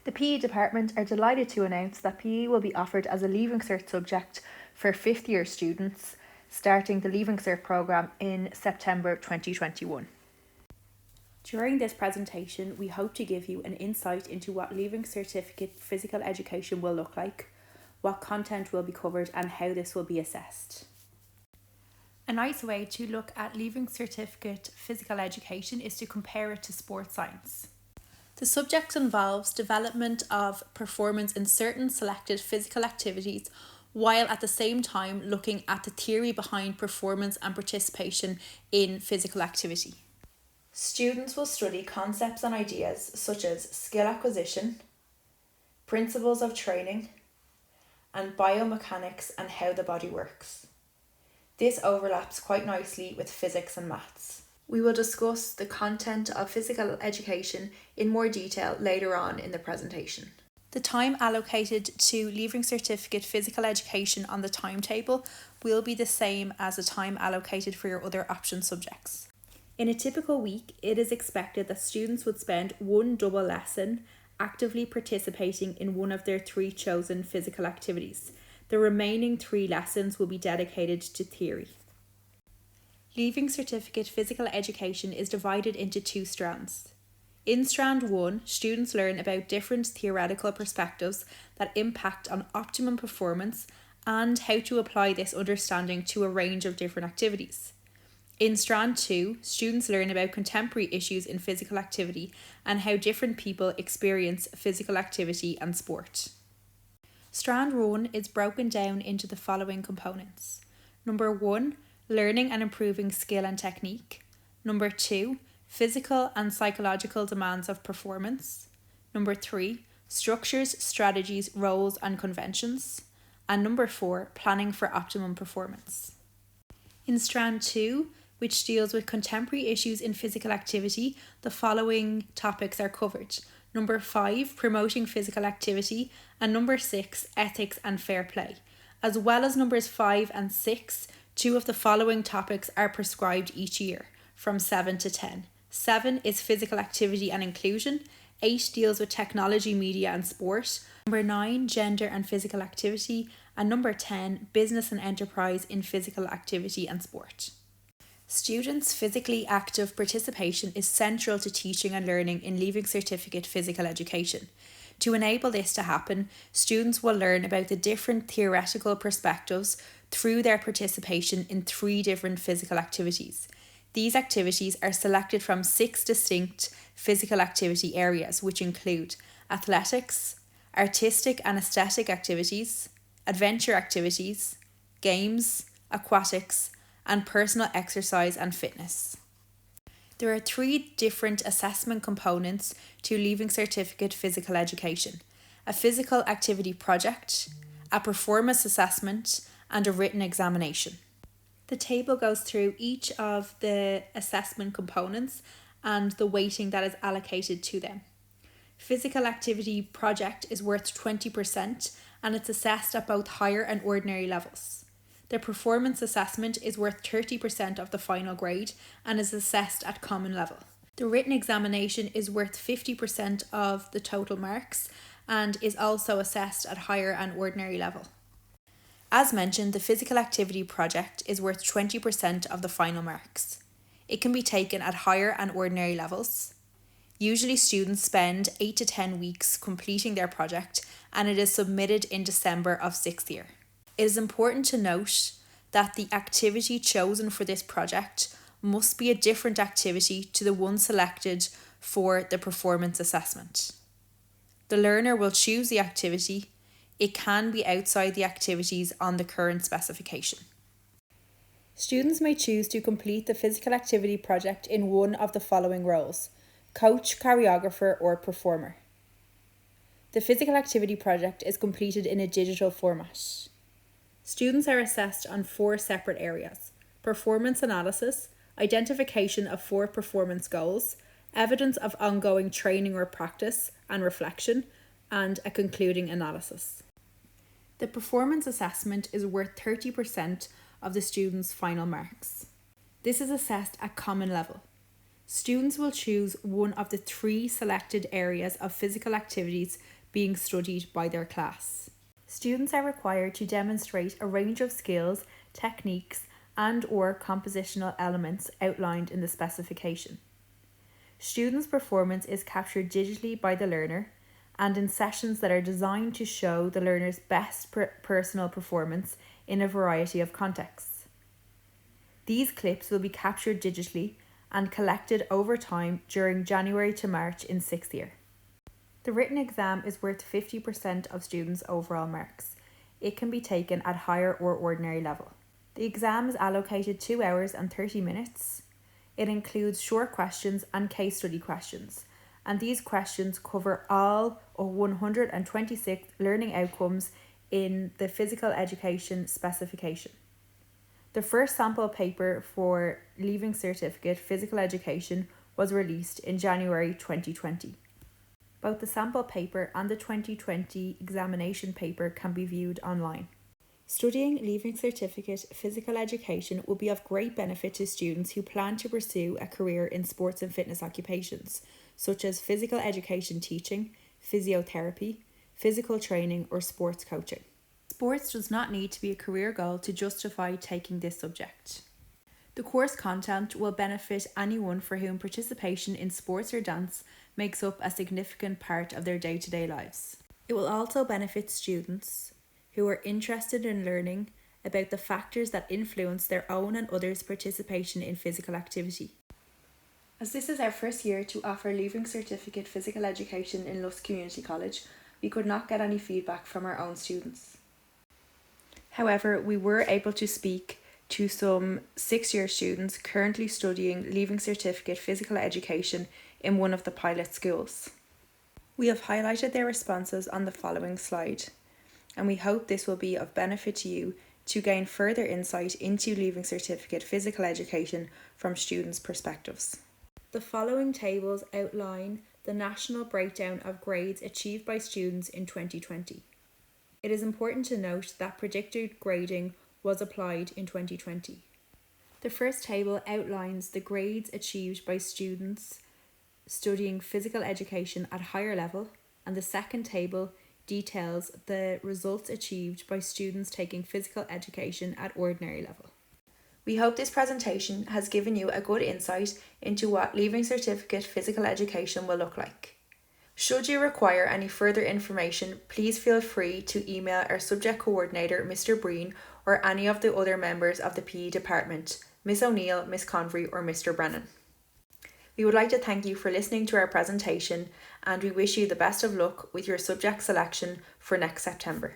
The PE department are delighted to announce that PE will be offered as a Leaving Cert subject for fifth year students, starting the Leaving Cert programme in September 2021. During this presentation, we hope to give you an insight into what Leaving Certificate physical education will look like, what content will be covered, and how this will be assessed. A nice way to look at Leaving Certificate physical education is to compare it to sports science. The subject involves development of performance in certain selected physical activities, while at the same time looking at the theory behind performance and participation in physical activity. Students will study concepts and ideas such as skill acquisition, principles of training, and biomechanics and how the body works. This overlaps quite nicely with physics and maths. We will discuss the content of physical education in more detail later on in the presentation. The time allocated to Leaving Certificate physical education on the timetable will be the same as the time allocated for your other option subjects. In a typical week, it is expected that students would spend one double lesson actively participating in one of their 3 chosen physical activities. The remaining 3 lessons will be dedicated to theory. Leaving Certificate physical education is divided into 2 strands. In strand 1, students learn about different theoretical perspectives that impact on optimum performance and how to apply this understanding to a range of different activities. In strand 2, students learn about contemporary issues in physical activity and how different people experience physical activity and sport. Strand 1 is broken down into the following components. Number 1, learning and improving skill and technique. Number 2, physical and psychological demands of performance. Number 3, structures, strategies, roles and conventions. And number 4, planning for optimum performance. In strand 2, which deals with contemporary issues in physical activity, the following topics are covered. Number 5, promoting physical activity, and number 6, ethics and fair play. As well as numbers 5 and 6, 2 of the following topics are prescribed each year, from 7 to 10. 7 is physical activity and inclusion, 8 deals with technology, media and sport, number 9, gender and physical activity, and number 10, business and enterprise in physical activity and sport. Students' physically active participation is central to teaching and learning in Leaving Certificate physical education. To enable this to happen, students will learn about the different theoretical perspectives through their participation in 3 different physical activities. These activities are selected from 6 distinct physical activity areas, which include athletics, artistic and aesthetic activities, adventure activities, games, aquatics, and personal exercise and fitness. There are 3 different assessment components to Leaving Certificate physical education: a physical activity project, a performance assessment, and a written examination. The table goes through each of the assessment components and the weighting that is allocated to them. Physical activity project is worth 20% and it's assessed at both higher and ordinary levels. The performance assessment is worth 30% of the final grade and is assessed at common level. The written examination is worth 50% of the total marks and is also assessed at higher and ordinary level. As mentioned, the physical activity project is worth 20% of the final marks. It can be taken at higher and ordinary levels. Usually students spend 8 to 10 weeks completing their project and it is submitted in December of 6th year. It is important to note that the activity chosen for this project must be a different activity to the one selected for the performance assessment. The learner will choose the activity. It can be outside the activities on the current specification. Students may choose to complete the physical activity project in one of the following roles: coach, choreographer, or performer. The physical activity project is completed in a digital format. Students are assessed on 4 separate areas: performance analysis, identification of 4 performance goals, evidence of ongoing training or practice and reflection, and a concluding analysis. The performance assessment is worth 30% of the students' final marks. This is assessed at common level. Students will choose one of the 3 selected areas of physical activities being studied by their class. Students are required to demonstrate a range of skills, techniques, and/or compositional elements outlined in the specification. Students' performance is captured digitally by the learner and in sessions that are designed to show the learner's best personal performance in a variety of contexts. These clips will be captured digitally and collected over time during January to March in 6th year. The written exam is worth 50% of students' overall marks. It can be taken at higher or ordinary level. The exam is allocated 2 hours and 30 minutes. It includes short questions and case study questions, and these questions cover all of 126 learning outcomes in the physical education specification. The first sample paper for Leaving Certificate Physical Education was released in January 2020. Both the sample paper and the 2020 examination paper can be viewed online. Studying Leaving Certificate Physical Education will be of great benefit to students who plan to pursue a career in sports and fitness occupations, such as physical education teaching, physiotherapy, physical training, or sports coaching. Sports does not need to be a career goal to justify taking this subject. The course content will benefit anyone for whom participation in sports or dance makes up a significant part of their day-to-day lives. It will also benefit students who are interested in learning about the factors that influence their own and others' participation in physical activity. As this is our first year to offer Leaving Certificate Physical Education in Lusk Community College, we could not get any feedback from our own students. However, we were able to speak to some 6-year students currently studying Leaving Certificate Physical Education in one of the pilot schools. We have highlighted their responses on the following slide, and we hope this will be of benefit to you to gain further insight into Leaving Certificate Physical Education from students' perspectives. The following tables outline the national breakdown of grades achieved by students in 2020. It is important to note that predicted grading was applied in 2020. The first table outlines the grades achieved by students studying physical education at higher level, and the second table details the results achieved by students taking physical education at ordinary level. We hope this presentation has given you a good insight into what Leaving Certificate Physical Education will look like. Should you require any further information, please feel free to email our subject coordinator, Mr. Breen, or any of the other members of the PE department, Miss O'Neill, Miss Convery, or Mr. Brennan. We would like to thank you for listening to our presentation, and we wish you the best of luck with your subject selection for next September.